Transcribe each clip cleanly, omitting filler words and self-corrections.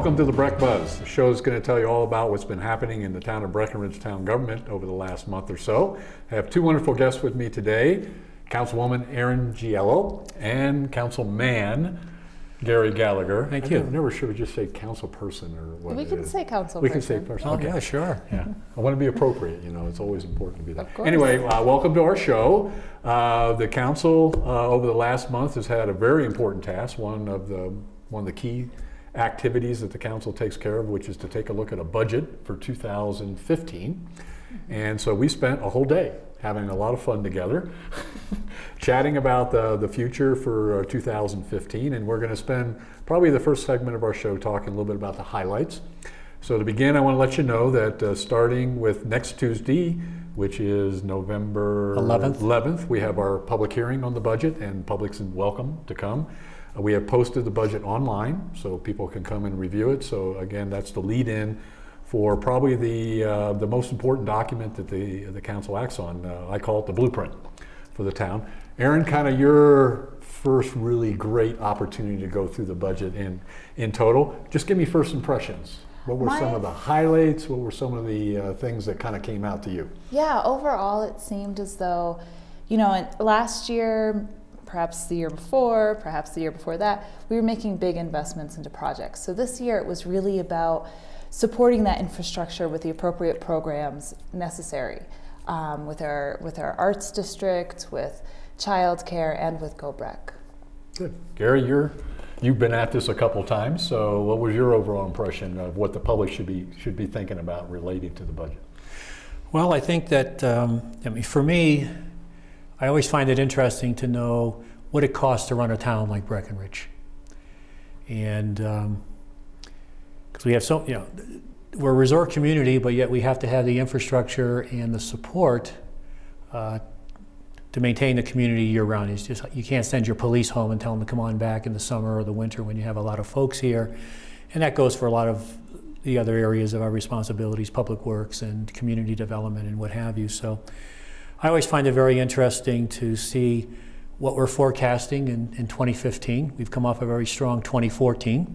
Welcome to the Breck Buzz. The show is going to tell you all about what's been happening in the town of Breckenridge town government over the last month or so. I have two wonderful guests with me today, Councilwoman Erin Giello and Councilman Gary Gallagher. Thank you. I'm never sure we just say council person or what. We can say council person. We can say person. Oh, okay. yeah, sure. Yeah. I want to be appropriate, you know, it's always important to be that. Of course. Anyway, welcome to our show. The council over the last month has had a very important task, one of the key activities that the council takes care of, which is to take a look at a budget for 2015. And so we spent a whole day having a lot of fun together, chatting about the future for 2015. And we're going to spend probably the first segment of our show talking a little bit about the highlights. So to begin, I want to let you know that starting with next Tuesday, which is November 11th, we have our public hearing on the budget, and public's welcome to come. We have posted the budget online so people can come and review it. So again, that's the lead-in for probably the most important document that the council acts on. I call it the blueprint for the town. Erin, kind of your first really great opportunity to go through the budget in total. Just give me first impressions. What were some of the highlights? What were some of the things that kind of came out to you? Yeah, overall it seemed as though, you know, last year, perhaps the year before, perhaps the year before that, we were making big investments into projects. So this year it was really about supporting that infrastructure with the appropriate programs necessary with our arts district, with childcare, and with Go Breck. Good. Gary, you've been at this a couple times, so what was your overall impression of what the public should be thinking about relating to the budget? Well, I think that, I mean, for me, I always find it interesting to know what it costs to run a town like Breckenridge. And because we have so, you know, we're a resort community, but yet we have to have the infrastructure and the support to maintain the community year round. It's just, you can't send your police home and tell them to come on back in the summer or the winter when you have a lot of folks here. And that goes for a lot of the other areas of our responsibilities, public works and community development and what have you. So I always find it very interesting to see what we're forecasting in 2015. We've come off a very strong 2014,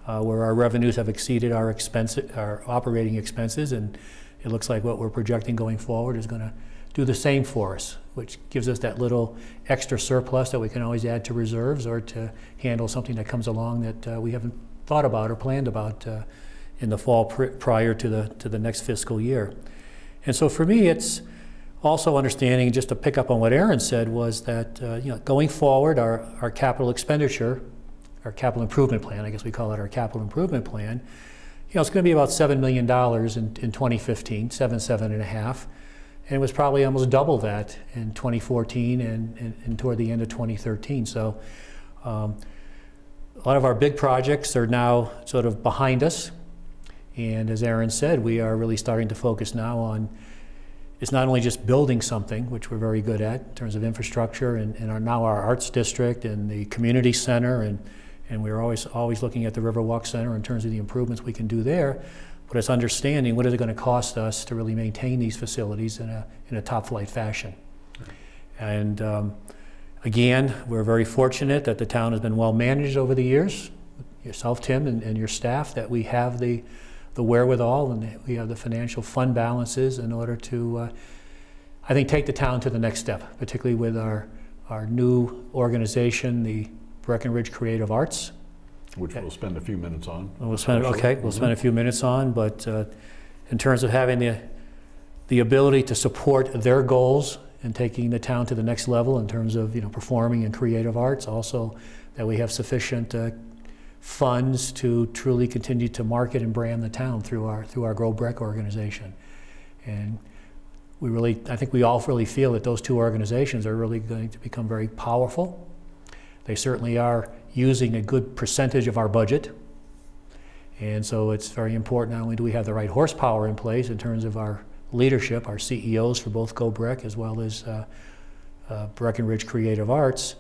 where our revenues have exceeded our operating expenses, and it looks like what we're projecting going forward is going to do the same for us, which gives us that little extra surplus that we can always add to reserves or to handle something that comes along that we haven't thought about or planned about in the fall prior to the next fiscal year. And so for me, it's also understanding, just to pick up on what Erin said, was that you know, going forward, our capital expenditure, our capital improvement plan, I guess we call it our capital improvement plan, you know, it's going to be about $7 million in 2015, seven and a half, and it was probably almost double that in 2014 and toward the end of 2013. So a lot of our big projects are now sort of behind us, and as Erin said, we are really starting to focus now on, it's not only just building something, which we're very good at in terms of infrastructure, and now our arts district and the community center, and we're always looking at the Riverwalk Center in terms of the improvements we can do there, but it's understanding what is it going to cost us to really maintain these facilities in a top-flight fashion. And again, we're very fortunate that the town has been well managed over the years, yourself, Tim, and your staff, that we have the wherewithal and we have the financial fund balances in order to, I think, take the town to the next step, particularly with our new organization, the Breckenridge Creative Arts. Which we'll spend a few minutes on. We'll spend a few minutes on, but in terms of having the ability to support their goals and taking the town to the next level in terms of, you know, performing in creative arts, also that we have sufficient funds to truly continue to market and brand the town through our Go Breck organization. And I think we all really feel that those two organizations are really going to become very powerful. They certainly are using a good percentage of our budget. And so it's very important, not only do we have the right horsepower in place in terms of our leadership, our CEOs for both Go Breck as well as Breckenridge Creative Arts,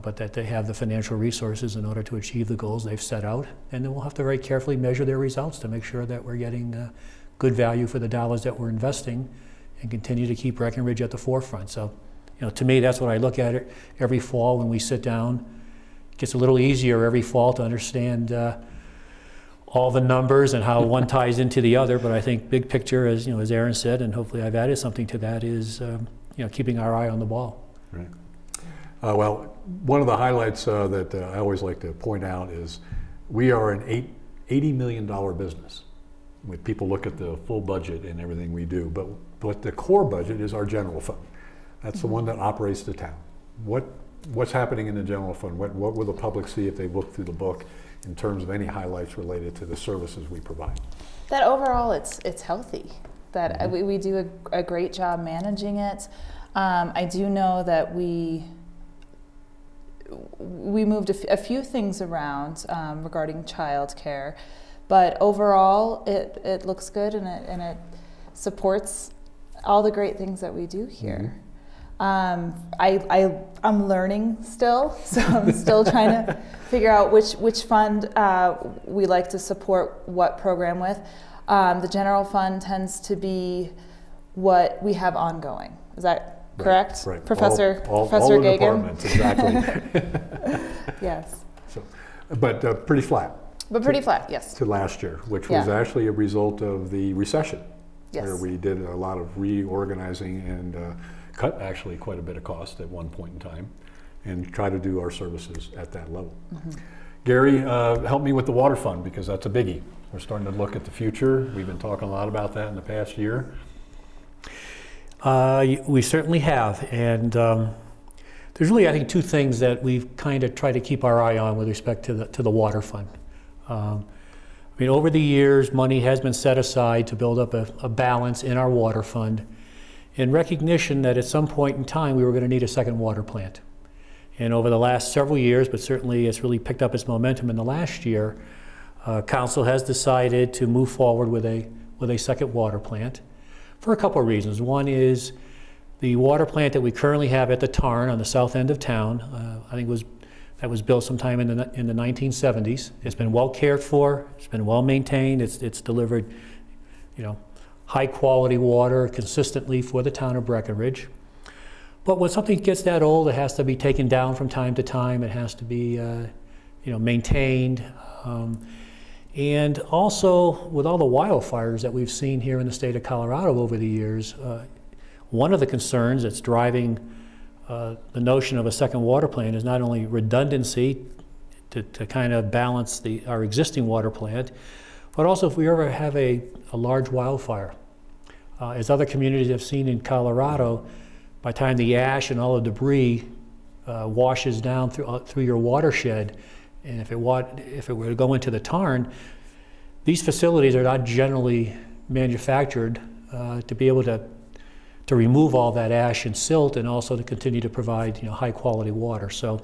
but that they have the financial resources in order to achieve the goals they've set out. And then we'll have to very carefully measure their results to make sure that we're getting good value for the dollars that we're investing and continue to keep Breckenridge at the forefront. So, you know, to me, that's what I look at it every fall when we sit down. It gets a little easier every fall to understand all the numbers and how one ties into the other, but I think big picture, as you know, as Aaron said, and hopefully I've added something to that, is you know, keeping our eye on the ball. Right. Well, one of the highlights that I always like to point out is we are an $80 million business. When people look at the full budget and everything we do, but the core budget is our general fund. That's the one that operates the town. What's happening in the general fund? What will the public see if they look through the book in terms of any highlights related to the services we provide? That overall it's healthy. That we do a great job managing it. I do know that we moved a few things around regarding childcare, but overall it looks good, and it supports all the great things that we do here. I'm learning still, so I'm still trying to figure out which fund we like to support what program with. The general fund tends to be what we have ongoing. Is that correct, right. Professor all Gagan? Departments, exactly. Yes. So, but pretty flat. But pretty flat, yes. To last year, which was actually a result of the recession, Yes. where we did a lot of reorganizing and cut actually quite a bit of cost at one point in time, and try to do our services at that level. Gary, help me with the water fund, because that's a biggie. We're starting to look at the future. We've been talking a lot about that in the past year. We certainly have, and there's really, I think, two things that we've kind of tried to keep our eye on with respect to the water fund. I mean, over the years, money has been set aside to build up a balance in our water fund, in recognition that at some point in time we were going to need a second water plant. And over the last several years, but certainly it's really picked up its momentum in the last year, Council has decided to move forward with a second water plant for a couple of reasons. One is the water plant that we currently have at the Tarn on the south end of town, I think that was built sometime in the 1970s. It's been well cared for, it's been well maintained, it's delivered, you know, high quality water consistently for the town of Breckenridge. But when something gets that old, it has to be taken down from time to time. It has to be, you know, maintained. And also, with all the wildfires that we've seen here in the state of Colorado over the years, one of the concerns that's driving the notion of a second water plant is not only redundancy to kind of balance our existing water plant, but also if we ever have a large wildfire. As other communities have seen in Colorado, by the time the ash and all the debris washes down through your watershed, and if it were to go into the Tarn, these facilities are not generally manufactured to be able to remove all that ash and silt, and also to continue to provide, you know, high quality water. So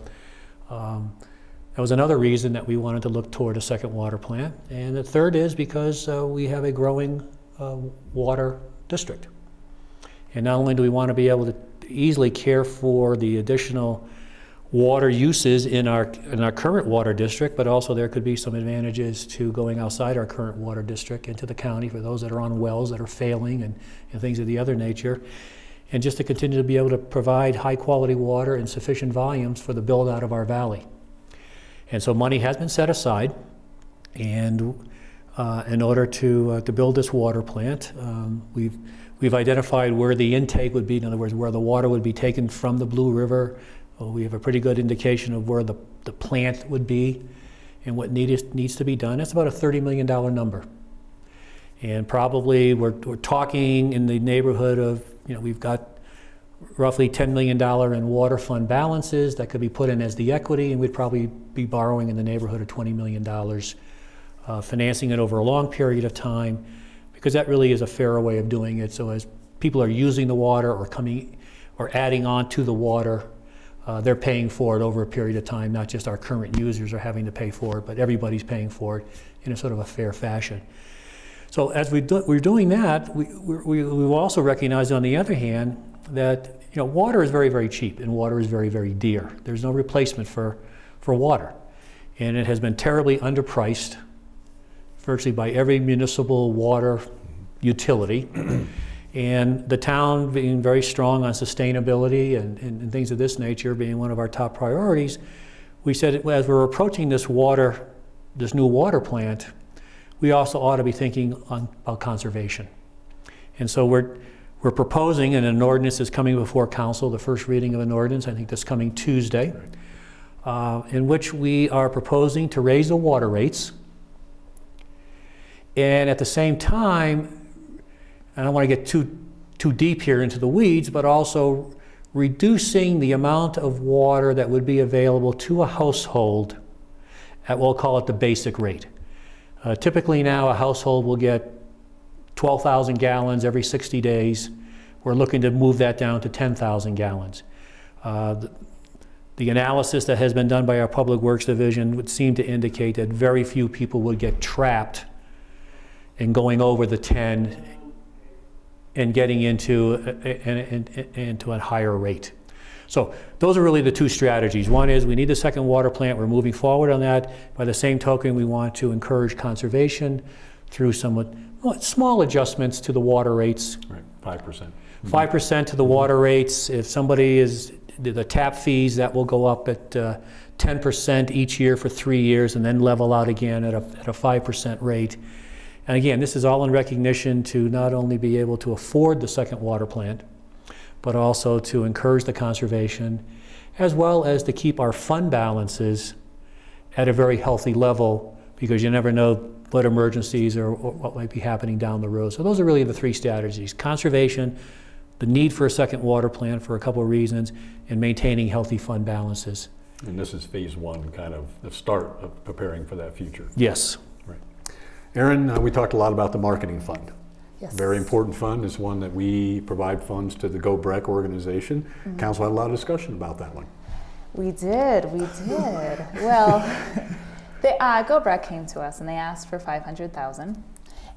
that was another reason that we wanted to look toward a second water plant. And the third is because we have a growing water district. And not only do we want to be able to easily care for the additional water uses in our current water district, but also there could be some advantages to going outside our current water district into the county for those that are on wells that are failing and things of the other nature, and just to continue to be able to provide high quality water in sufficient volumes for the build out of our valley. And so money has been set aside, and in order to build this water plant, we've identified where the intake would be, in other words, where the water would be taken from the Blue River. We have a pretty good indication of where the plant would be and what needs to be done. That's about a $30 million number. And probably we're talking in the neighborhood of, you know, we've got roughly $10 million in water fund balances that could be put in as the equity, and we'd probably be borrowing in the neighborhood of $20 million, financing it over a long period of time, because that really is a fairer way of doing it. So as people are using the water or coming or adding on to the water, they're paying for it over a period of time. Not just our current users are having to pay for it, but everybody's paying for it in a sort of a fair fashion. So as we're doing that, we also recognize, on the other hand, that, you know, water is very, very cheap, and water is very, very dear. There's no replacement for water, and it has been terribly underpriced virtually by every municipal water utility. And the town, being very strong on sustainability and things of this nature being one of our top priorities, we said, as we're approaching this new water plant, we also ought to be thinking about conservation. And so we're proposing, and an ordinance is coming before council, the first reading of an ordinance, I think this coming Tuesday, in which we are proposing to raise the water rates. And at the same time, I don't want to get too deep here into the weeds, but also reducing the amount of water that would be available to a household at, we'll call it the basic rate. Typically now a household will get 12,000 gallons every 60 days. We're looking to move that down to 10,000 gallons. The analysis that has been done by our Public Works Division would seem to indicate that very few people would get trapped in going over the 10 and getting into a higher rate. So those are really the two strategies. One is we need a second water plant. We're moving forward on that. By the same token, we want to encourage conservation through somewhat small adjustments to the water rates. Right, 5%. 5% to the water rates. If somebody is, the tap fees, that will go up at 10% each year for 3 years and then level out again at a 5% rate. And again, this is all in recognition to not only be able to afford the second water plant, but also to encourage the conservation, as well as to keep our fund balances at a very healthy level, because you never know what emergencies or what might be happening down the road. So those are really the three strategies: conservation, the need for a second water plant for a couple of reasons, and maintaining healthy fund balances. And this is phase one, kind of the start of preparing for that future. Yes. Right. Aaron, we talked a lot about the marketing fund. Yes. Very important fund. Is one that we provide funds to the Go Breck organization. Mm-hmm. Council had a lot of discussion about that one. We did. Well, Go Breck came to us and they asked for $500,000,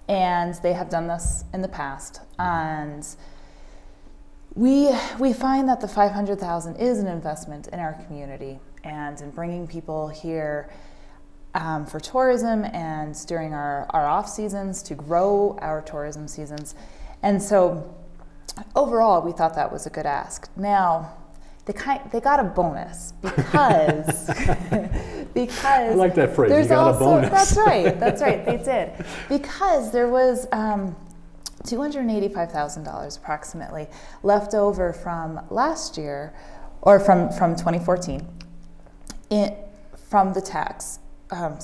and they have done this in the past. And we find that the $500,000 is an investment in our community and in bringing people here for tourism and during our off seasons to grow our tourism seasons. And so overall, we thought that was a good ask. Now, they got a bonus because I like that phrase. You got a bonus. That's right. They did, because there was $285,000 approximately left over from last year, or from 2014, from the tax. From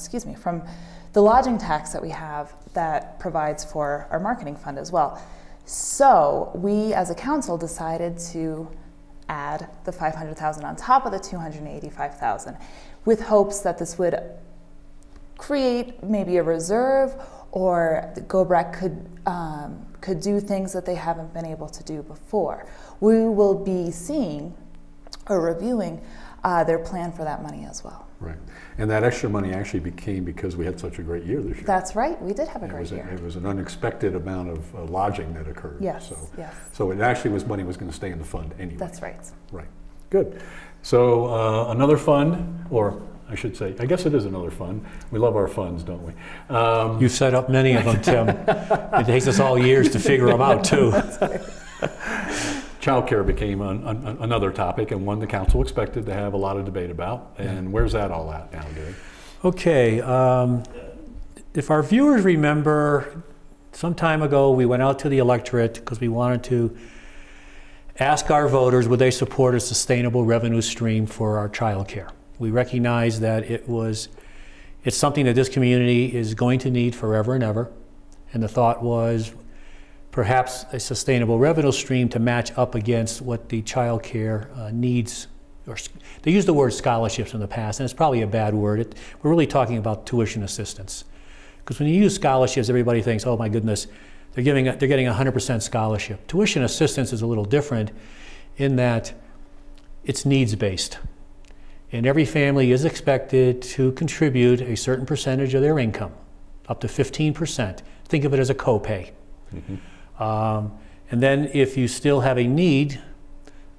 the lodging tax that we have that provides for our marketing fund as well. So we as a council decided to add the $500,000 on top of the $285,000, with hopes that this would create maybe a reserve, or Go Breck could do things that they haven't been able to do before. We will be seeing or reviewing their plan for that money as well. Right. And that extra money actually became because we had such a great year this year. That's right. We did have a great year. It was an unexpected amount of lodging that occurred. Yes. Yes. So it actually was money was going to stay in the fund anyway. That's right. Right. Good. So another fund, or I should say, I guess it is another fund. We love our funds, don't we? You've set up many of them, Tim. It takes us all years to figure them out, too. Childcare became another topic, and one the council expected to have a lot of debate about. And where's that all at now, Gary? Okay. If our viewers remember, some time ago we went out to the electorate because we wanted to ask our voters would they support a sustainable revenue stream for our childcare. We recognize that it's something that this community is going to need forever and ever, and the thought was perhaps a sustainable revenue stream to match up against what the child care needs. Or they used the word scholarships in the past, and it's probably a bad word. We're really talking about tuition assistance. Because when you use scholarships, everybody thinks, oh my goodness, they're getting 100% scholarship. Tuition assistance is a little different in that it's needs-based. And every family is expected to contribute a certain percentage of their income, up to 15%. Think of it as a copay. Mm-hmm. And then if you still have a need,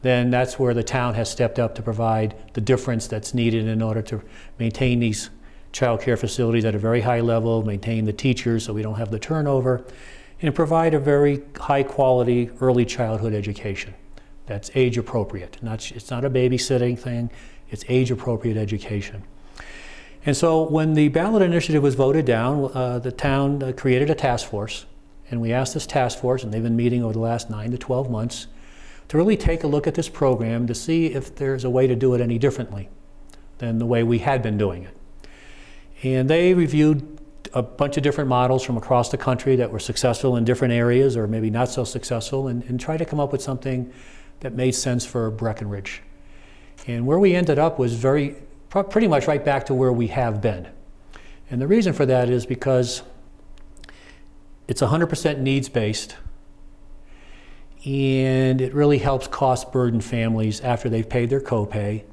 then that's where the town has stepped up to provide the difference that's needed in order to maintain these child care facilities at a very high level, maintain the teachers so we don't have the turnover, and provide a very high quality early childhood education that's age appropriate. It's not a babysitting thing, it's age appropriate education. And so when the ballot initiative was voted down, the town created a task force, and we asked this task force, and they've been meeting over the last 9 to 12 months, to really take a look at this program to see if there's a way to do it any differently than the way we had been doing it. And they reviewed a bunch of different models from across the country that were successful in different areas or maybe not so successful, and tried to come up with something that made sense for Breckenridge. And where we ended up was pretty much right back to where we have been. And the reason for that is because it's 100% needs-based, and it really helps cost-burden families after they've paid their copay.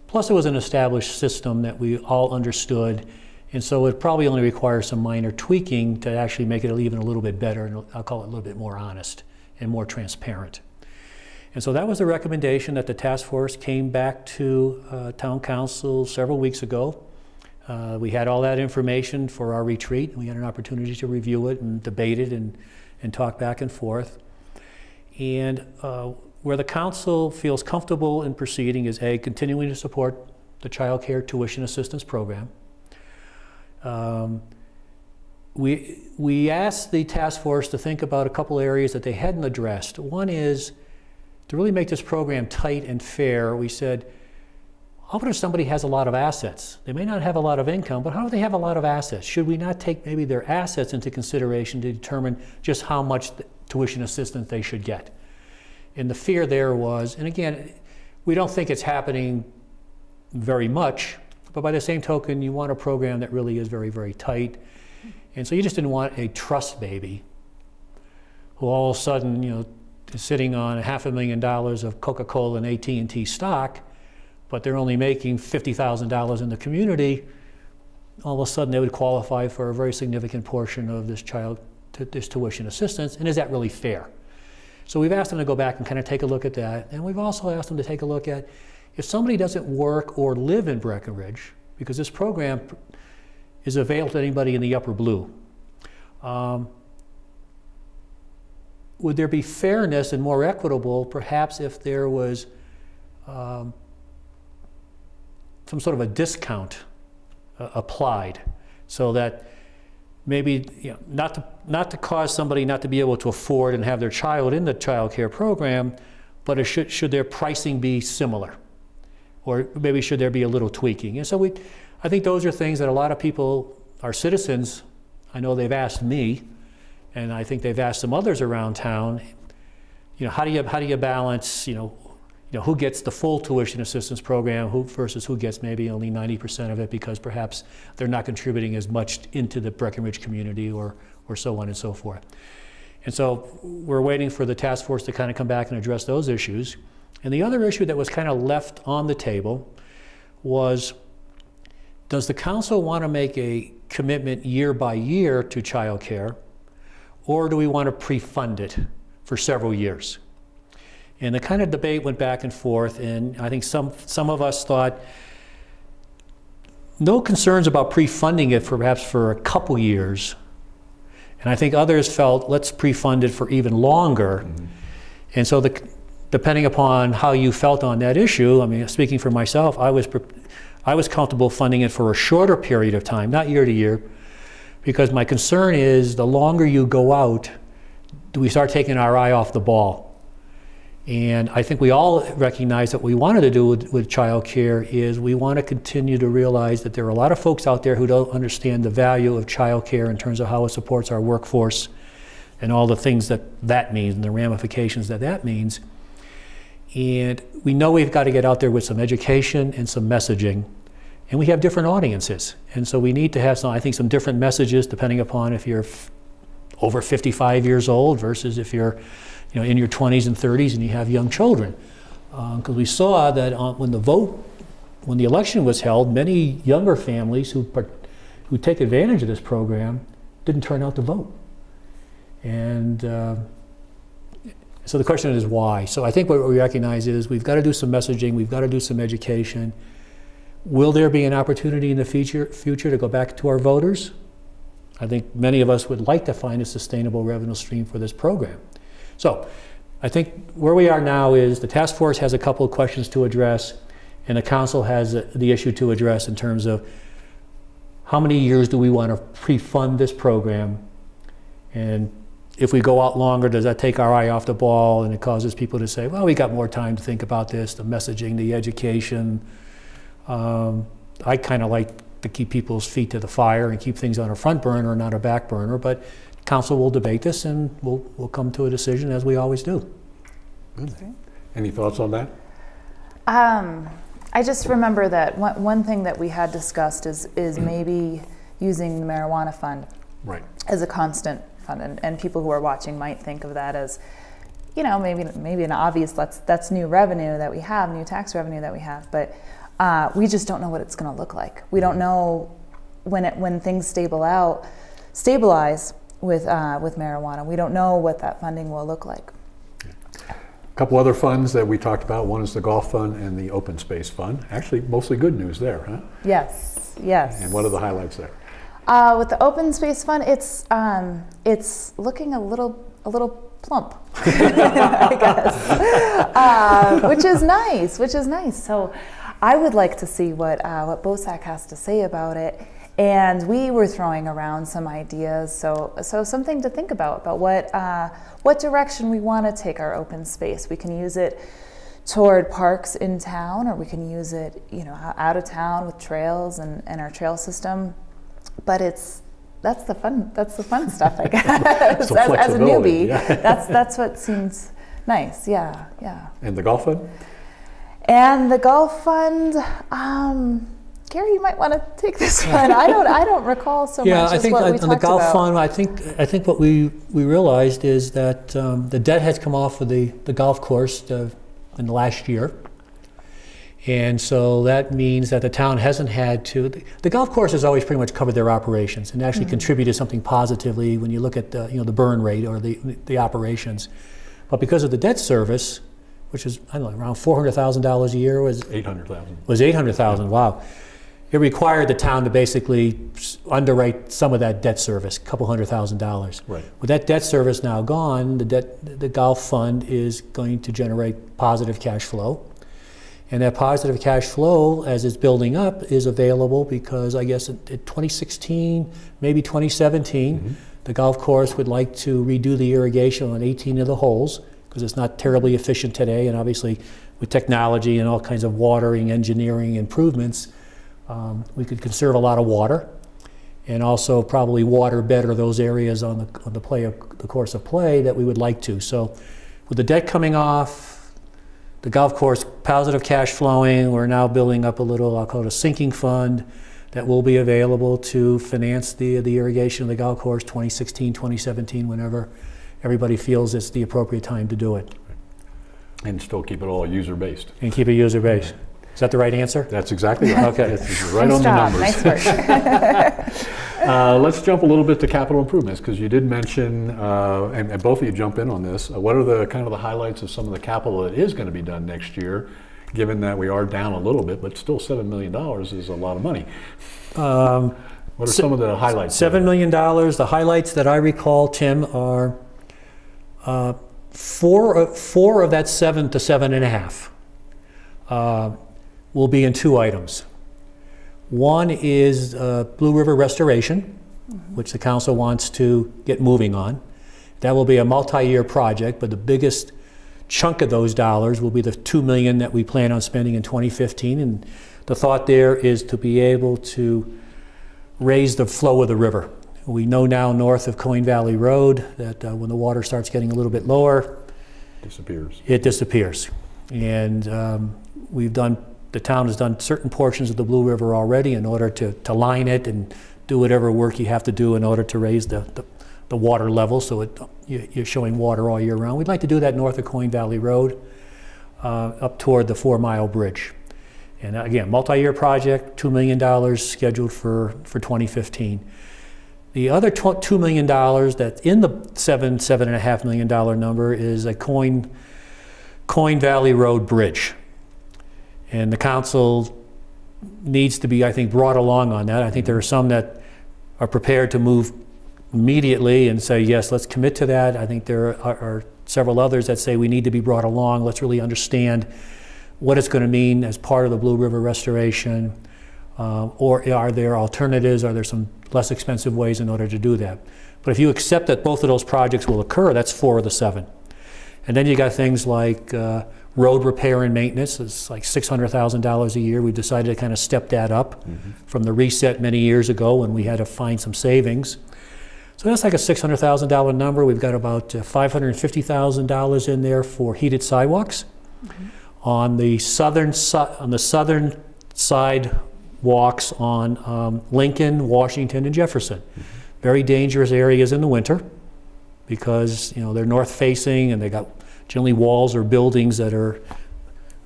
Plus, it was an established system that we all understood, and so it probably only requires some minor tweaking to actually make it even a little bit better, and I'll call it a little bit more honest and more transparent. And so that was the recommendation that the task force came back to town council several weeks ago. We had all that information for our retreat, and we had an opportunity to review it and debate it and talk back and forth. And where the council feels comfortable in proceeding is A, continuing to support the child care tuition assistance program. We asked the task force to think about a couple areas that they hadn't addressed. One is to really make this program tight and fair. We said, how about if somebody has a lot of assets? They may not have a lot of income, but how do they have a lot of assets? Should we not take maybe their assets into consideration to determine just how much tuition assistance they should get? And the fear there was, and again, we don't think it's happening very much, but by the same token, you want a program that really is very, very tight. And so you just didn't want a trust baby who all of a sudden, is sitting on $500,000 of Coca-Cola and AT&T stock, but they're only making $50,000 in the community. All of a sudden, they would qualify for a very significant portion of this tuition assistance. And is that really fair? So we've asked them to go back and kind of take a look at that. And we've also asked them to take a look at if somebody doesn't work or live in Breckenridge, because this program is available to anybody in the upper blue, would there be fairness and more equitable, perhaps if there was some sort of a discount applied, so that maybe not to cause somebody not to be able to afford and have their child in the child care program, but should their pricing be similar? Or maybe should there be a little tweaking? And so I think those are things that a lot of people, our citizens, I know they've asked me, and I think they've asked some others around town, how do you balance, who gets the full tuition assistance program versus who gets maybe only 90% of it because perhaps they're not contributing as much into the Breckenridge community or so on and so forth. And so we're waiting for the task force to kind of come back and address those issues. And the other issue that was kind of left on the table was, does the council want to make a commitment year by year to child care, or do we want to pre-fund it for several years? And the kind of debate went back and forth, and I think some of us thought no concerns about pre-funding it perhaps for a couple years, and I think others felt let's pre-fund it for even longer. Mm-hmm. And so depending upon how you felt on that issue, I mean, speaking for myself, I was comfortable funding it for a shorter period of time, not year to year, because my concern is the longer you go out, do we start taking our eye off the ball? And I think we all recognize that what we wanted to do with child care is we want to continue to realize that there are a lot of folks out there who don't understand the value of child care in terms of how it supports our workforce and all the things that means and the ramifications that means. And we know we've got to get out there with some education and some messaging. And we have different audiences. And so we need to have some different messages depending upon if you're over 55 years old versus if you're in your 20s and 30s and you have young children. Because we saw that when the election was held, many younger families who take advantage of this program didn't turn out to vote. And so the question is why? So I think what we recognize is we've got to do some messaging, we've got to do some education. Will there be an opportunity in the future to go back to our voters? I think many of us would like to find a sustainable revenue stream for this program. So I think where we are now is the task force has a couple of questions to address, and the council has the issue to address in terms of how many years do we want to pre-fund this program? And if we go out longer, does that take our eye off the ball and it causes people to say, well, we got more time to think about this, the messaging, the education. I kind of like to keep people's feet to the fire and keep things on a front burner, not a back burner, but council will debate this and we'll come to a decision as we always do. Good. Any thoughts on that? I just remember that one thing that we had discussed is maybe using the marijuana fund as a constant fund, and people who are watching might think of that as, you know, maybe an obvious that's new revenue that we have, new tax revenue that we have, but we just don't know what it's going to look like. We don't know when things stabilize with marijuana. We don't know what that funding will look like. A couple other funds that we talked about. One is the golf fund and the open space fund. Actually, mostly good news there, huh? Yes, yes. And what are the highlights there? With the open space fund, it's looking a little plump, I guess, which is nice. So I would like to see what BOSAC has to say about it. And we were throwing around some ideas, so something to think about what direction we want to take our open space. We can use it toward parks in town, or we can use it, you know, out of town with trails and our trail system. But that's the fun stuff, I guess. as a newbie, yeah. that's what seems nice. Yeah. And the golf fund? And the golf fund. Gary, you might want to take this one. I don't recall so much as what we talked about. Yeah, I think on the golf fund, I think what we realized is that the debt has come off of the golf course in the last year. And so that means that the town hasn't had to, the golf course has always pretty much covered their operations and actually contributed something positively when you look at the burn rate or the operations. But because of the debt service, which is, I don't know, around $400,000 a year, was $800,000, wow. It required the town to basically underwrite some of that debt service, a couple $100,000. Right. With that debt service now gone, the golf fund is going to generate positive cash flow. And that positive cash flow, as it's building up, is available because I guess in 2016, maybe 2017, the golf course would like to redo the irrigation on 18 of the holes because it's not terribly efficient today. And obviously with technology and all kinds of watering, engineering improvements, we could conserve a lot of water and also probably water better those areas on the course of play that we would like to. So with the debt coming off, the golf course positive cash flowing, we're now building up a little, I'll call it a sinking fund that will be available to finance the irrigation of the golf course 2016, 2017, whenever everybody feels it's the appropriate time to do it. And still keep it all user-based. And keep it user-based. Is that the right answer? That's exactly right. Okay. It's right on the numbers. Nice work. Let's jump a little bit to capital improvements, because you did mention, and both of you jump in on this, what are the kind of the highlights of some of the capital that is going to be done next year, given that we are down a little bit, but still $7 million is a lot of money. What are some of the highlights? $7 million. The highlights that I recall, Tim, are four of that 7 to 7.5 will be in two items. One is Blue River restoration, which the council wants to get moving on. That will be a multi-year project, but the biggest chunk of those dollars will be the $2 million that we plan on spending in 2015. And the thought there is to be able to raise the flow of the river. We know now north of Coin Valley Road that when the water starts getting a little bit lower, it disappears. And the town has done certain portions of the Blue River already in order to line it and do whatever work you have to do in order to raise the water level so you're showing water all year round. We'd like to do that north of Coin Valley Road up toward the 4-mile bridge. And again, multi-year project, $2 million scheduled for 2015. The other $2 million that's in the $7.5 million number is a Coin Valley Road bridge. And the council needs to be, I think, brought along on that. I think there are some that are prepared to move immediately and say, yes, let's commit to that. I think there are several others that say we need to be brought along. Let's really understand what it's going to mean as part of the Blue River restoration. or are there alternatives? Are there some less expensive ways in order to do that? But if you accept that both of those projects will occur, that's 4 of the 7. And then you got things like road repair and maintenance. It's like $600,000 a year. We decided to kind of step that up from the reset many years ago when we had to find some savings. So that's like a $600,000 number. We've got about $550,000 in there for heated sidewalks. On the southern sidewalks on Lincoln, Washington, and Jefferson. Very dangerous areas in the winter because they're north facing and they got generally walls or buildings that are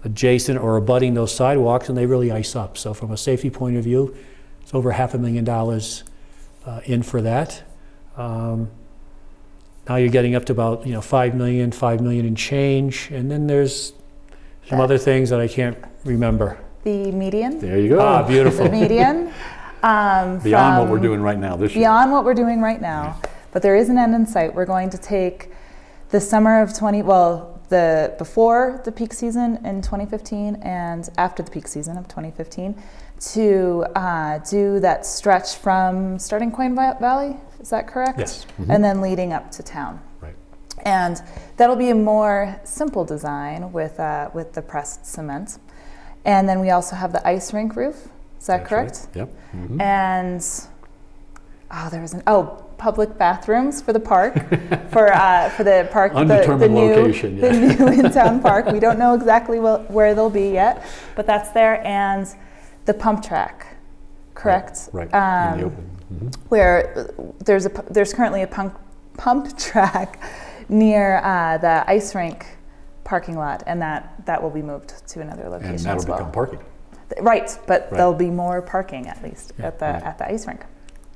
adjacent or abutting those sidewalks, and they really ice up. So from a safety point of view, it's over $500,000 in for that. Now you're getting up to about $5 million and change, and then there's some other things that I can't remember. The median. There you go. Ah, beautiful. The median. Beyond what we're doing right now this year. Beyond what we're doing right now, but there is an end in sight. We're going to take the summer of before the peak season in 2015 and after the peak season of 2015 to do that stretch from starting Coin Valley. Is that correct? Yes. And then leading up to town. Right. And that'll be a more simple design with the pressed cement. And then we also have the ice rink roof. Is that correct? Right. Yep. And there was public bathrooms for the park for the park. Undetermined location. The new in-town park. We don't know exactly where they'll be yet, but that's there. And the pump track, correct? Right. In the open. Where there's currently a pump track near the ice rink parking lot, and that will be moved to another location as well. And that'll become parking. Right, but there'll be more parking at least at the ice rink.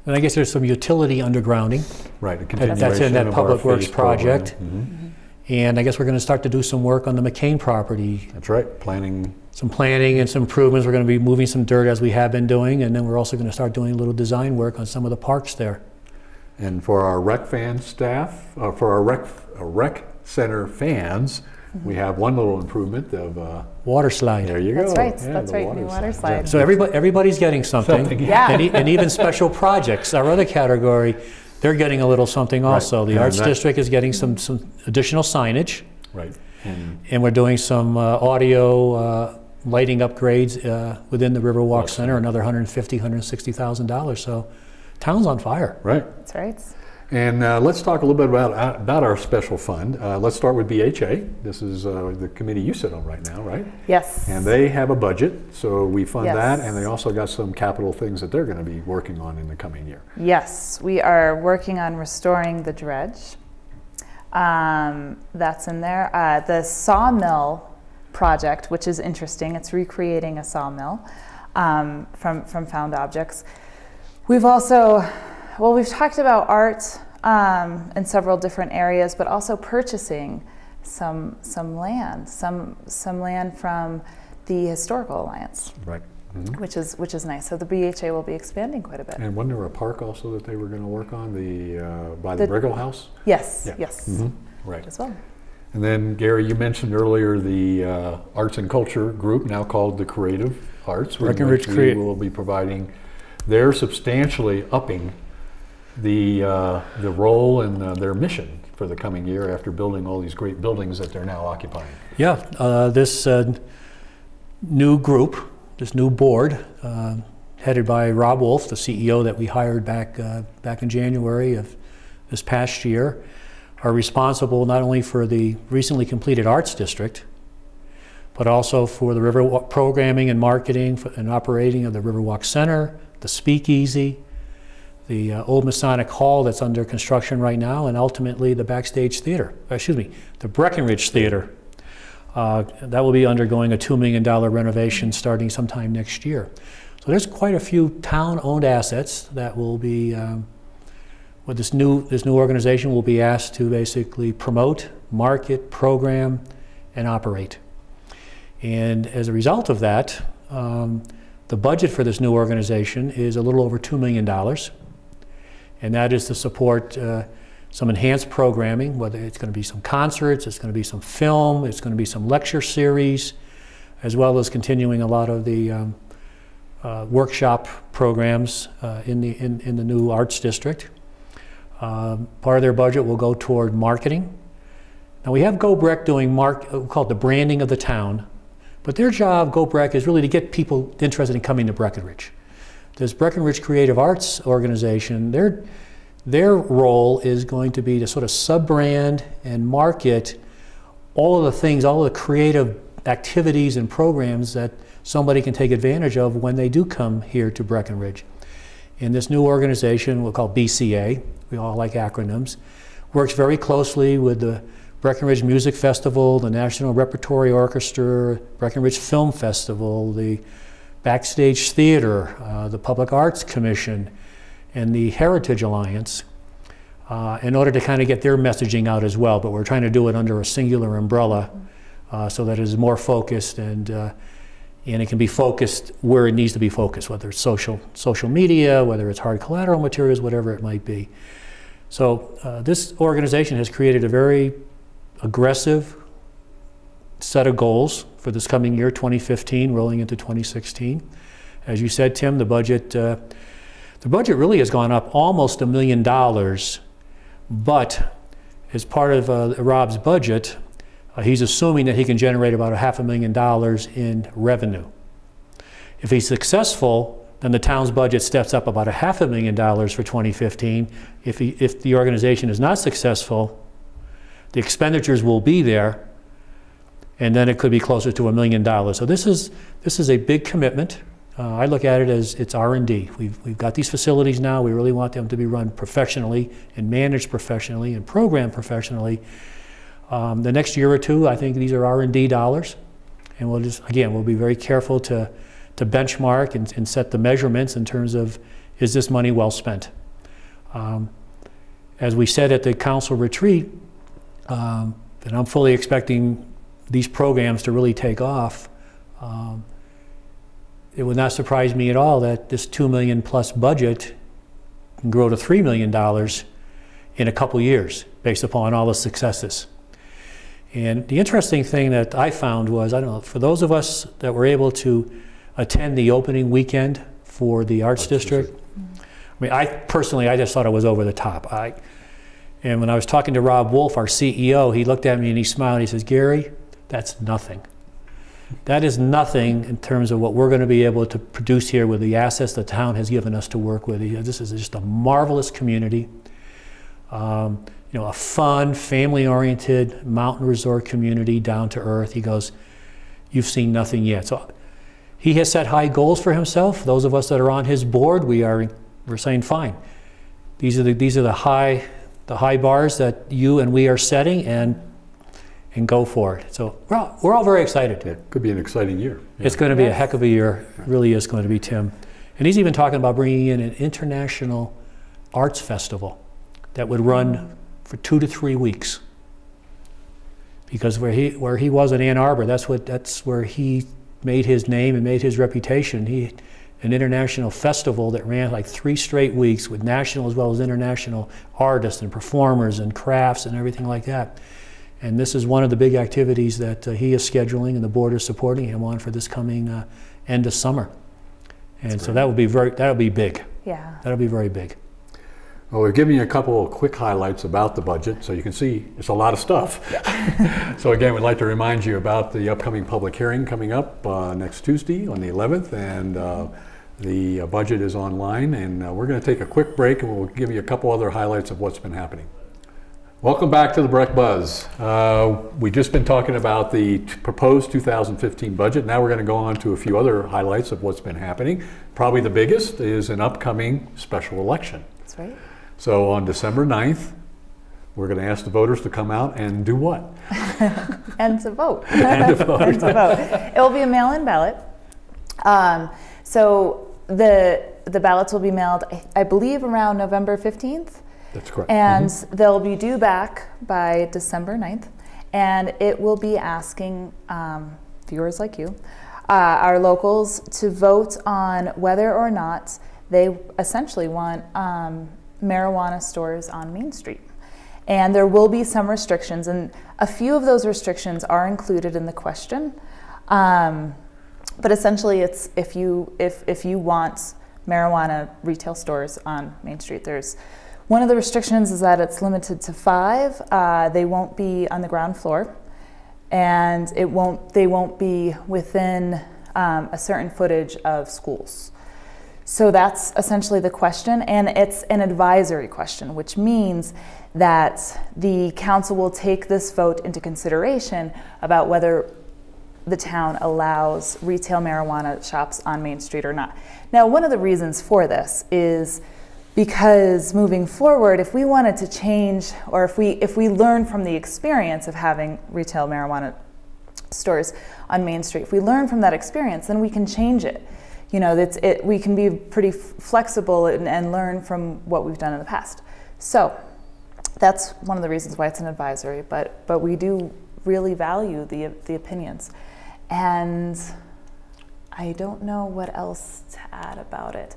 And I guess there's some utility undergrounding. Right, a continuation that's in that of Public our Works phase project. program. And I guess we're going to start to do some work on the McCain property. That's right, planning. Some planning and some improvements. We're going to be moving some dirt as we have been doing, and then we're also going to start doing a little design work on some of the parks there. And for our rec fan staff, for our rec center fans, we have one little improvement of water slide. There you go. That's right. Yeah, That's right. New water slide. So everybody's getting something. Yeah. And even special projects. Our other category, they're getting a little something also. The Arts District is getting some additional signage. Right. And we're doing some audio lighting upgrades within the Riverwalk Center, another $150,000, $160,000. So town's on fire. Right. That's right. And let's talk a little bit about our special fund. Let's start with BHA. This is the committee you sit on right now, right? Yes. And they have a budget, so we fund that, and they Yes. also got some capital things that they're going to be working on in the coming year. Yes, we are working on restoring the dredge. That's in there. The sawmill project, which is interesting. It's recreating a sawmill from found objects. We've also, we've talked about art in several different areas, but also purchasing some land from the Historical Alliance. Right. Which is nice. So the BHA will be expanding quite a bit. And wasn't there a park also that they were going to work on, by the Briggle House? Yes, Yeah. yes. Right. As well. And then, Gary, you mentioned earlier the arts and culture group, now called the Creative Arts, which we will be providing. They're substantially upping the role and their mission for the coming year after building all these great buildings that they're now occupying. Yeah, this new group, this new board, headed by Rob Wolf, the CEO that we hired back in January of this past year, are responsible not only for the recently completed Arts District, but also for the Riverwalk programming and marketing and operating of the Riverwalk Center, the Speakeasy, the Old Masonic Hall that's under construction right now, and ultimately the Backstage Theater, the Breckenridge Theater. That will be undergoing a $2 million renovation starting sometime next year. So there's quite a few town-owned assets that will be, with this new organization will be asked to basically promote, market, program, and operate. And as a result of that, the budget for this new organization is a little over $2 million. And that is to support some enhanced programming, whether it's going to be some concerts, it's going to be some film, it's going to be some lecture series, as well as continuing a lot of the workshop programs in the new arts district. Part of their budget will go toward marketing. Now we have Breck doing we call it the branding of the town, but their job, Breck, is really to get people interested in coming to Breckenridge. This Breckenridge Creative Arts organization, their role is going to be to sort of sub-brand and market all of the things, all of the creative activities and programs that somebody can take advantage of when they do come here to Breckenridge. And this new organization, we'll call BCA, we all like acronyms, works very closely with the Breckenridge Music Festival, the National Repertory Orchestra, Breckenridge Film Festival, the Backstage Theater, the Public Arts Commission, and the Heritage Alliance, in order to kind of get their messaging out as well. But we're trying to do it under a singular umbrella so that it is more focused and it can be focused where it needs to be focused, whether it's social media, whether it's hard collateral materials, whatever it might be. So this organization has created a very aggressive set of goals for this coming year, 2015, rolling into 2016. As you said, Tim, the budget really has gone up almost $1 million, but as part of Rob's budget, he's assuming that he can generate about $500,000 in revenue. If he's successful, then the town's budget steps up about $500,000 for 2015. If the organization is not successful, the expenditures will be there, and then it could be closer to $1 million. So this is a big commitment. I look at it as it's R&D. We've got these facilities now. We really want them to be run professionally and managed professionally and programmed professionally. The next year or two, I think these are R&D dollars, and we'll be very careful to benchmark and set the measurements in terms of, is this money well spent? As we said at the council retreat, and I'm fully expecting these programs to really take off. It would not surprise me at all that this $2 million plus budget can grow to $3 million in a couple years based upon all the successes. And the interesting thing that I found was, I don't know, for those of us that were able to attend the opening weekend for the Arts District, I mean, I just thought it was over the top. And when I was talking to Rob Wolf, our CEO, he looked at me and he smiled and he says, "Gary, that's nothing. That is nothing in terms of what we're going to be able to produce here with the assets the town has given us to work with. This is just a marvelous community. You know, a fun, family-oriented mountain resort community, down to earth." He goes, "You've seen nothing yet." So he has set high goals for himself. Those of us that are on his board, we're saying, fine. These are the high bars that you and we are setting, and go for it. So we're all very excited. It could be an exciting year. Yeah. It's going to be a heck of a year. It really is going to be, Tim. And he's even talking about bringing in an international arts festival that would run for 2 to 3 weeks. Because where he was in Ann Arbor, that's where he made his name and made his reputation. An international festival that ran like 3 straight weeks with national as well as international artists and performers and crafts and everything like that. And this is one of the big activities that he is scheduling, and the board is supporting him on for this coming end of summer. And so that would be big. Yeah. That'll be very big. Well, we've given you a couple of quick highlights about the budget, so you can see it's a lot of stuff. Yeah. So again, we'd like to remind you about the upcoming public hearing coming up next Tuesday on the 11th, and the budget is online, and we're going to take a quick break, and we'll give you a couple other highlights of what's been happening. Welcome back to the Breck Buzz. We've just been talking about the proposed 2015 budget. Now we're going to go on to a few other highlights of what's been happening. Probably the biggest is an upcoming special election. That's right. So on December 9th, we're going to ask the voters to come out and do what? And to vote. And to vote. And to vote. It will be a mail-in ballot. So the ballots will be mailed, I believe, around November 15th. That's correct. And they'll be due back by December 9th. And it will be asking viewers like you, our locals, to vote on whether or not they essentially want marijuana stores on Main Street. And there will be some restrictions, and a few of those restrictions are included in the question. But essentially, it's if you want marijuana retail stores on Main Street, there's one of the restrictions is that it's limited to 5. They won't be on the ground floor, and they won't be within a certain footage of schools. So that's essentially the question, and it's an advisory question, which means that the council will take this vote into consideration about whether the town allows retail marijuana shops on Main Street or not. Now, one of the reasons for this is because moving forward, if we wanted to change, or if we learn from the experience of having retail marijuana stores on Main Street, if we learn from that experience, then we can change it. You know, we can be pretty flexible and learn from what we've done in the past. So that's one of the reasons why it's an advisory, but we do really value the opinions. And I don't know what else to add about it.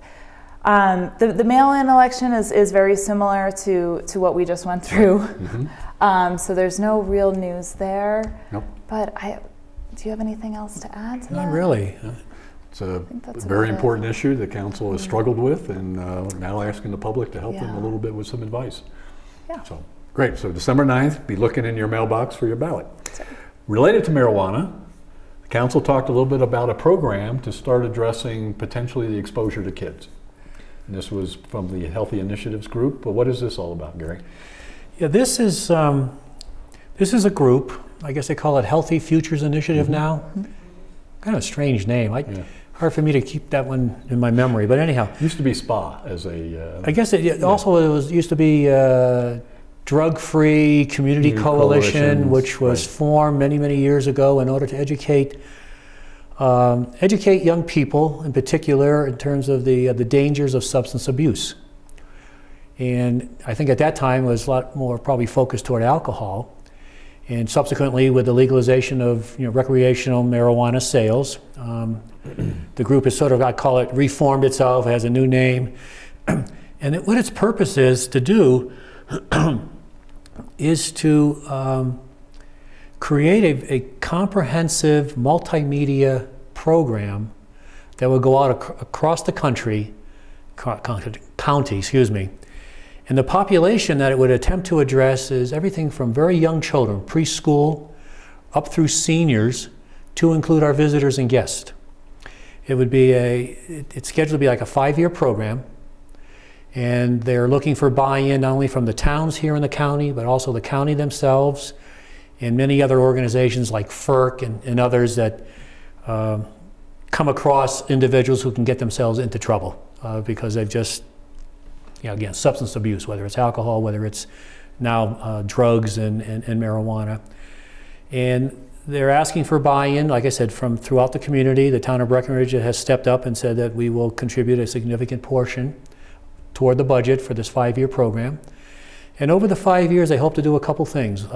The mail-in election is very similar to what we just went through. Mm-hmm. So there's no real news there. Nope. But do you have anything else to add to that? Not really. It's a very important issue the council has struggled with, and now asking the public to help them a little bit with some advice. Yeah. So great. So December 9th, be looking in your mailbox for your ballot. Sorry. Related to marijuana, the council talked a little bit about a program to start addressing potentially the exposure to kids. And this was from the Healthy Initiatives group. But what is this all about, Gary? Yeah, this is a group. I guess they call it Healthy Futures Initiative mm-hmm. now. Kind of a strange name. Hard for me to keep that one in my memory. But anyhow, it used to be SPA as a. I guess it also used to be Drug-Free Community Coalition, which was formed many years ago in order to educate young people, in particular, in terms of the dangers of substance abuse. And I think at that time it was a lot more probably focused toward alcohol. And subsequently, with the legalization of recreational marijuana sales, the group has sort of, I call it, reformed itself, has a new name. And what its purpose is to do is to create a comprehensive multimedia program that will go out across the county, excuse me. And the population that it would attempt to address is everything from very young children, preschool, up through seniors, to include our visitors and guests. It would be it's scheduled to be like a 5-year program, and they're looking for buy-in not only from the towns here in the county, but also the county themselves, and many other organizations like FERC and others that come across individuals who can get themselves into trouble because they've just, again, substance abuse, whether it's alcohol, whether it's now drugs and marijuana. And they're asking for buy-in, like I said, from throughout the community. The town of Breckenridge has stepped up and said that we will contribute a significant portion toward the budget for this 5-year program. And over the 5 years, they hope to do a couple things.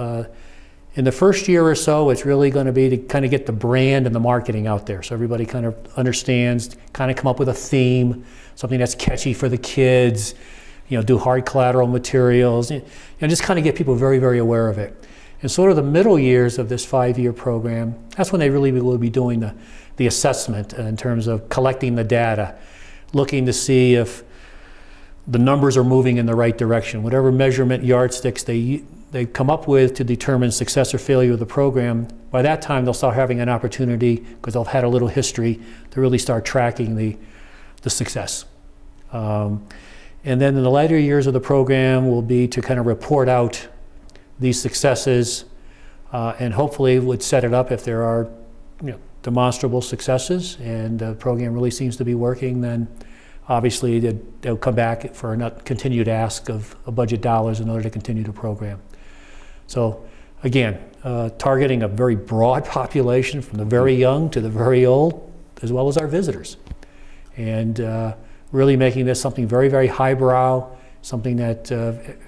In the first year or so, it's really going to be to kind of get the brand and the marketing out there, so everybody kind of understands, kind of come up with a theme, something that's catchy for the kids, do hard collateral materials, just kind of get people very aware of it. And sort of the middle years of this 5-year program, that's when they really will be doing the assessment in terms of collecting the data, looking to see if the numbers are moving in the right direction. Whatever measurement yardsticks they come up with to determine success or failure of the program, by that time they'll start having an opportunity, because they'll have had a little history, to really start tracking the success. And then in the later years of the program will be to kind of report out these successes and hopefully would set it up if there are demonstrable successes and the program really seems to be working, then obviously they'll come back for a continued ask of budget dollars in order to continue the program. So again, targeting a very broad population from the very young to the very old, as well as our visitors. And really making this something very highbrow, something that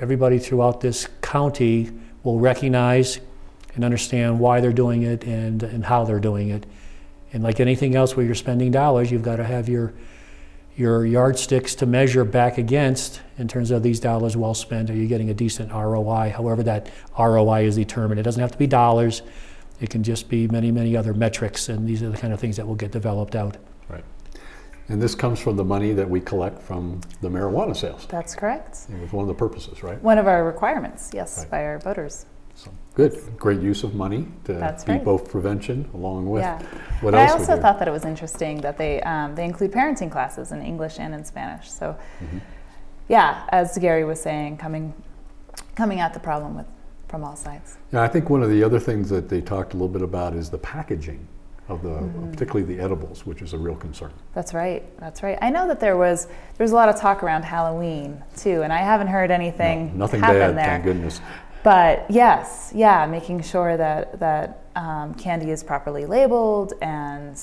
everybody throughout this county will recognize and understand why they're doing it and how they're doing it. And like anything else where you're spending dollars, you've got to have your yardsticks to measure back against in terms of these dollars well spent. Are you getting a decent ROI? However that ROI is determined. It doesn't have to be dollars. It can just be many, many other metrics, and these are the kind of things that will get developed out. Right. And this comes from the money that we collect from the marijuana sales. That's correct. It was one of the purposes, right? One of our requirements, yes, Right. by our voters. So, good. Great use of money to That's be right. both prevention along with Yeah. what But else I we also do. thought that it was interesting that they include parenting classes in English and in Spanish. So, yeah, as Gary was saying, coming at the problem from all sides. Yeah, I think one of the other things that they talked a little bit about is the packaging of the, particularly the edibles, which is a real concern. That's right. That's right. I know that there's a lot of talk around Halloween too, and I haven't heard anything Nothing happen bad, there. thank goodness. But yes, yeah, making sure that candy is properly labeled, and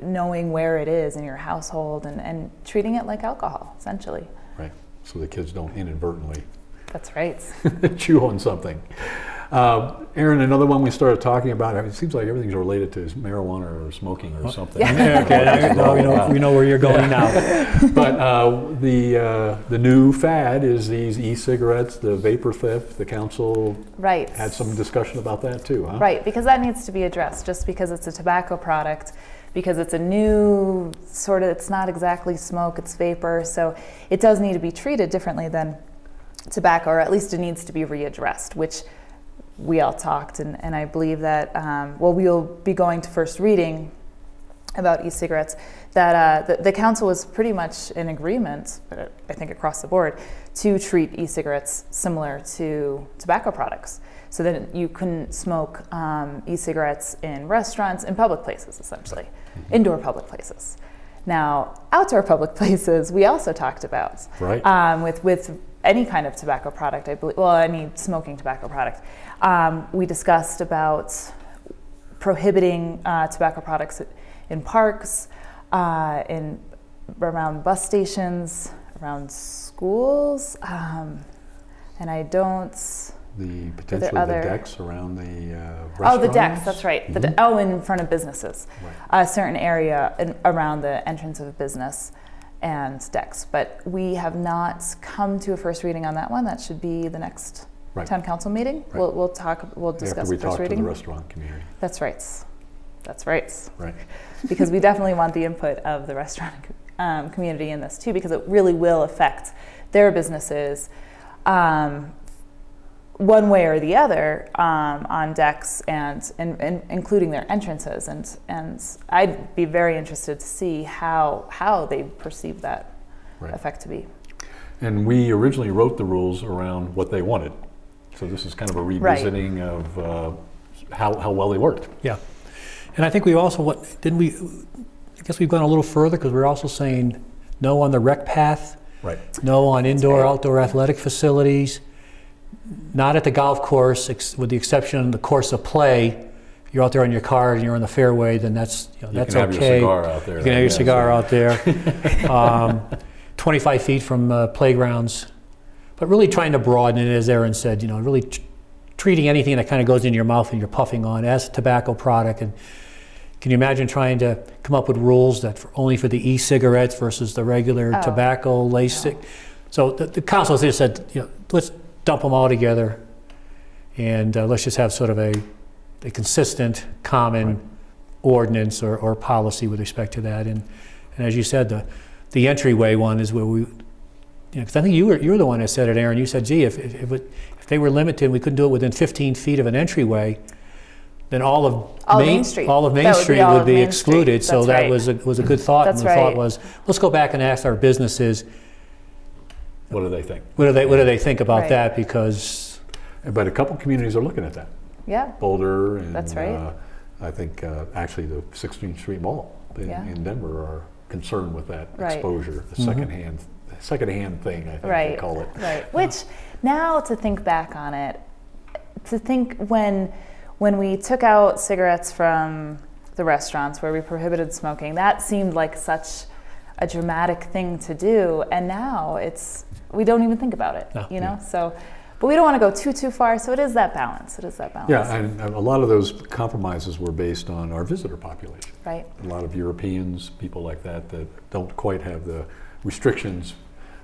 knowing where it is in your household, and treating it like alcohol, essentially. Right. So the kids don't inadvertently That's right. chew on something. Aaron, another one we started talking about, it seems like everything's related to marijuana or smoking or something. Yeah, okay, we know where you're going now. But the new fad is these e-cigarettes, the vapor theft. The council Right. had some discussion about that too, huh? Right, because that needs to be addressed. Just because it's a tobacco product, because it's a new sort of, it's not exactly smoke, it's vapor, so it does need to be treated differently than tobacco, or at least it needs to be readdressed, which we all talked, and I believe that, we'll be going to first reading about e-cigarettes, that the council was pretty much in agreement, I think across the board, to treat e-cigarettes similar to tobacco products, so that you couldn't smoke e-cigarettes in restaurants, in public places, essentially, indoor public places. Now, outdoor public places, we also talked about, Right. with any kind of tobacco product, I believe, well, any smoking tobacco product. We discussed about prohibiting tobacco products in parks, around bus stations, around schools, and I don't. Potentially the decks around the restaurants. Oh, the decks, that's right. In front of businesses. Right. A certain area around the entrance of a business and decks. But we have not come to a first reading on that one. That should be the next town council meeting. Right. We'll discuss the first reading. To the restaurant community. That's right. That's right. Right. Because we definitely want the input of the restaurant community in this too, because it really will affect their businesses one way or the other on decks and including their entrances, and I'd be very interested to see how they perceive that effect to be. And we originally wrote the rules around what they wanted, so this is kind of a revisiting of how well they worked. Yeah, and I think we also I guess we've gone a little further, because we're also saying no on the rec path, no on indoor outdoor athletic facilities. Not at the golf course, with the exception of the course of play. You're out there in your car and you're on the fairway, then that's that's okay. You can have your cigar out there. You can have your cigar out there. 25 feet from playgrounds, but really trying to broaden it, as Aaron said. Really treating anything that kind of goes in your mouth and you're puffing on as a tobacco product. And can you imagine trying to come up with rules that only for the e-cigarettes versus the regular tobacco laced? So the council just said, let's dump them all together, and let's just have sort of a consistent, common ordinance or policy with respect to that. And as you said, the entryway one is where we, because I think you were the one that said it, Aaron. You said, gee, if they were limited, we couldn't do it within 15 feet of an entryway, then all of Main Street would be excluded. So that was a good thought. And the thought was, let's go back and ask our businesses, what do they think? What do they think about that? Because, but a couple communities are looking at that. Yeah. Boulder and that's right. I think actually the 16th Street Mall in Denver are concerned with that exposure, the secondhand thing, I think they call it. Right. Which now, to think back on it, to think when we took out cigarettes from the restaurants where we prohibited smoking, that seemed like such a dramatic thing to do, and now we don't even think about it, So, but we don't want to go too far. So it is that balance. Yeah, and a lot of those compromises were based on our visitor population. Right. A lot of Europeans, people like that don't quite have the restrictions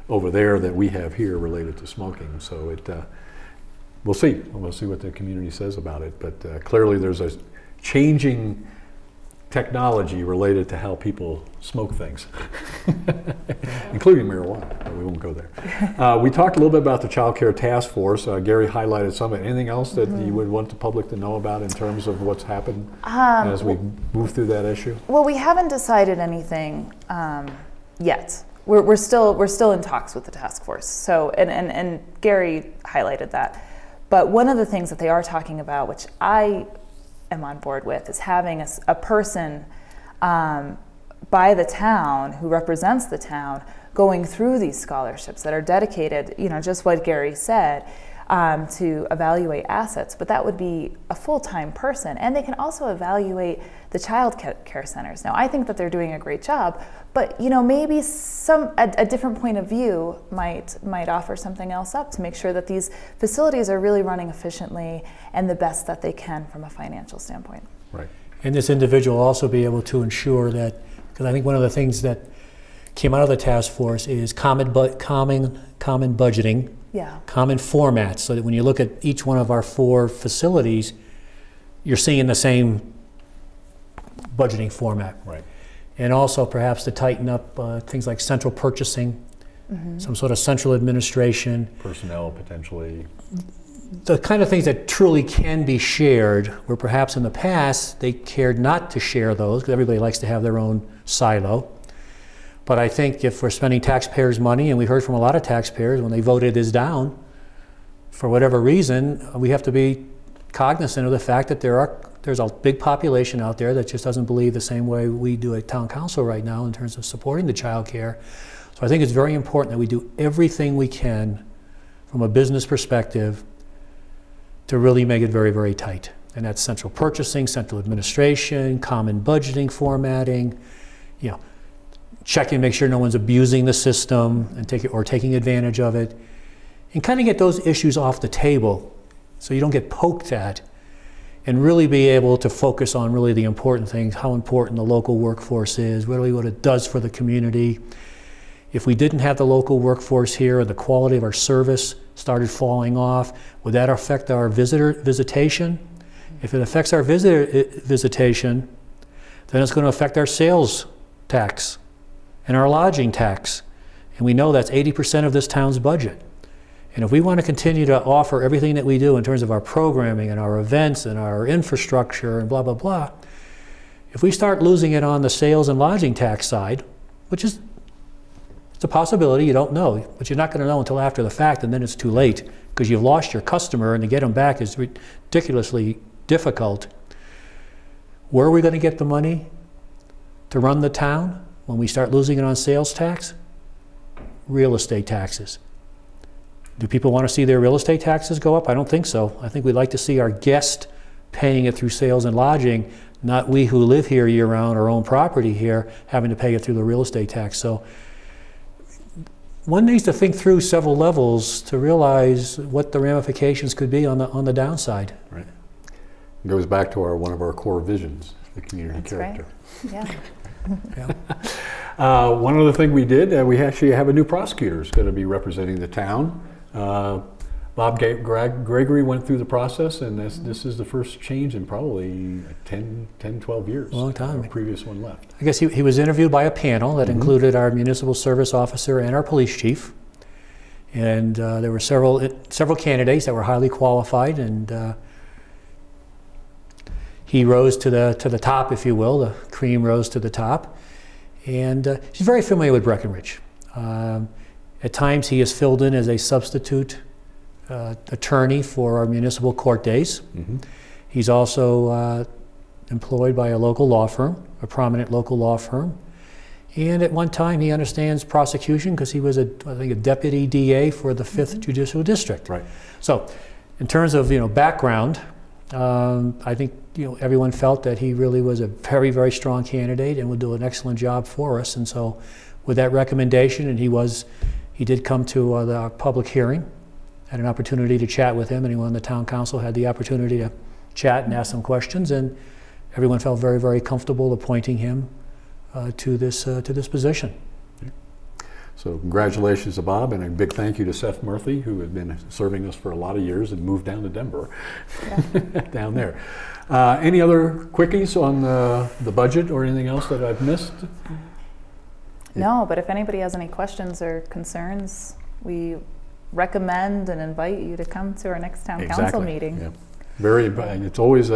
over there that we have here related to smoking. So we'll see. We'll see what the community says about it. But clearly, there's a changing technology related to how people smoke things, including marijuana, but we won't go there. We talked a little bit about the Child Care Task Force. Gary highlighted some of it. Anything else that you would want the public to know about in terms of what's happened as we move through that issue? Well, we haven't decided anything yet. We're still in talks with the task force. So, and Gary highlighted that. But one of the things that they are talking about, which I am on board with, is having a person by the town who represents the town going through these scholarships that are dedicated, just what Gary said, to evaluate assets. But that would be a full-time person, and they can also evaluate the child care centers. Now, I think that they're doing a great job, but maybe a different point of view might offer something else up to make sure that these facilities are really running efficiently and the best that they can from a financial standpoint. Right. And this individual will also be able to ensure that, because I think one of the things that came out of the task force is common budgeting, common formats, so that when you look at each one of our 4 facilities, you're seeing the same budgeting format. Right. And also perhaps to tighten up things like central purchasing, some sort of central administration. Personnel, potentially. The kind of things that truly can be shared, where perhaps in the past they cared not to share those, because everybody likes to have their own silo. But I think if we're spending taxpayers' money, and we heard from a lot of taxpayers when they voted this down, for whatever reason, we have to be cognizant of the fact that there's a big population out there that just doesn't believe the same way we do at Town Council right now in terms of supporting the child care. So I think it's very important that we do everything we can from a business perspective to really make it very, very tight. And that's central purchasing, central administration, common budgeting formatting, checking, make sure no one's abusing the system and taking advantage of it, and kind of get those issues off the table so you don't get poked at, and really be able to focus on really the important things, how important the local workforce is, really what it does for the community. If we didn't have the local workforce here and the quality of our service started falling off, would that affect our visitation? If it affects our visitation, then it's going to affect our sales tax and our lodging tax. And we know that's 80% of this town's budget. And if we want to continue to offer everything that we do in terms of our programming and our events and our infrastructure and blah, blah, blah, if we start losing it on the sales and lodging tax side, which is it's a possibility, you don't know, but you're not going to know until after the fact, and then it's too late because you've lost your customer, and to get them back is ridiculously difficult. Where are we going to get the money to run the town when we start losing it on sales tax? Real estate taxes. Do people want to see their real estate taxes go up? I don't think so. I think we'd like to see our guest paying it through sales and lodging, not we who live here year-round or own property here having to pay it through the real estate tax. So one needs to think through several levels to realize what the ramifications could be on the downside. Right. It goes back to one of our core visions, the community That's character. Right. Yeah. One other thing we did, we actually have a new prosecutor who's going to be representing the town. Bob Gregory went through the process, and this is the first change in probably 10, 12 years. A long time. The previous one left. I guess he was interviewed by a panel that included our municipal service officer and our police chief. And there were several candidates that were highly qualified, and he rose to the top, if you will. The cream rose to the top. And he's very familiar with Breckenridge. At times he is filled in as a substitute attorney for our municipal court days. He's also employed by a local law firm, a prominent local law firm. And at one time he understands prosecution because he was, I think, a deputy DA for the 5th Judicial District. Right. So in terms of background, I think everyone felt that he really was a very, very strong candidate and would do an excellent job for us. And so with that recommendation, and he did come to the public hearing, had an opportunity to chat with him. Anyone on the town council had the opportunity to chat and ask some questions, and everyone felt very, very comfortable appointing him to this position. So congratulations to Bob, and a big thank you to Seth Murphy, who has been serving us for a lot of years and moved down to Denver, down there. Any other quickies on the budget or anything else that I've missed? No, but if anybody has any questions or concerns, we recommend and invite you to come to our next town council meeting. Yeah. Very, and it's always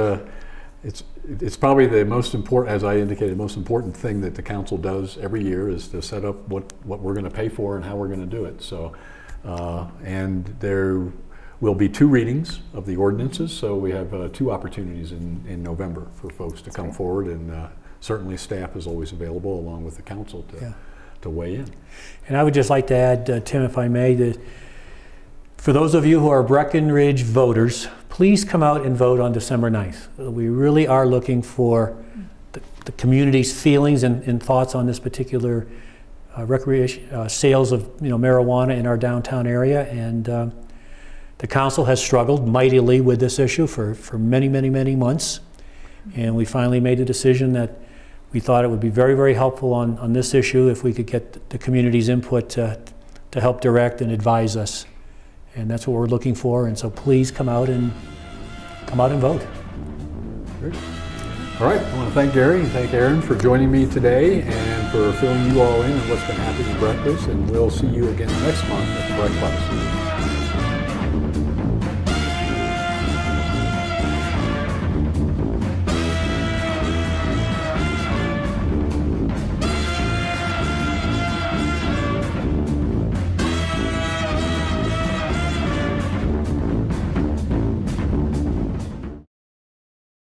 it's probably the most important, as I indicated, the most important thing that the council does every year is to set up what we're going to pay for and how we're going to do it. So, and there will be 2 readings of the ordinances, so we have 2 opportunities in November for folks to come forward, and certainly staff is always available along with the council to weigh in. And I would just like to add, Tim, if I may, that for those of you who are Breckenridge voters, please come out and vote on December 9th. We really are looking for the community's feelings and thoughts on this particular recreation sales of marijuana in our downtown area, and the council has struggled mightily with this issue for many, many, many months, and we finally made a decision that we thought it would be very, very helpful on this issue if we could get the community's input to help direct and advise us. And that's what we're looking for, and so please come out and vote. Great. All right, I want to thank Gary and thank Aaron for joining me today and for filling you all in on what's been happening in Breckfast, and we'll see you again next month at the Breck Bus.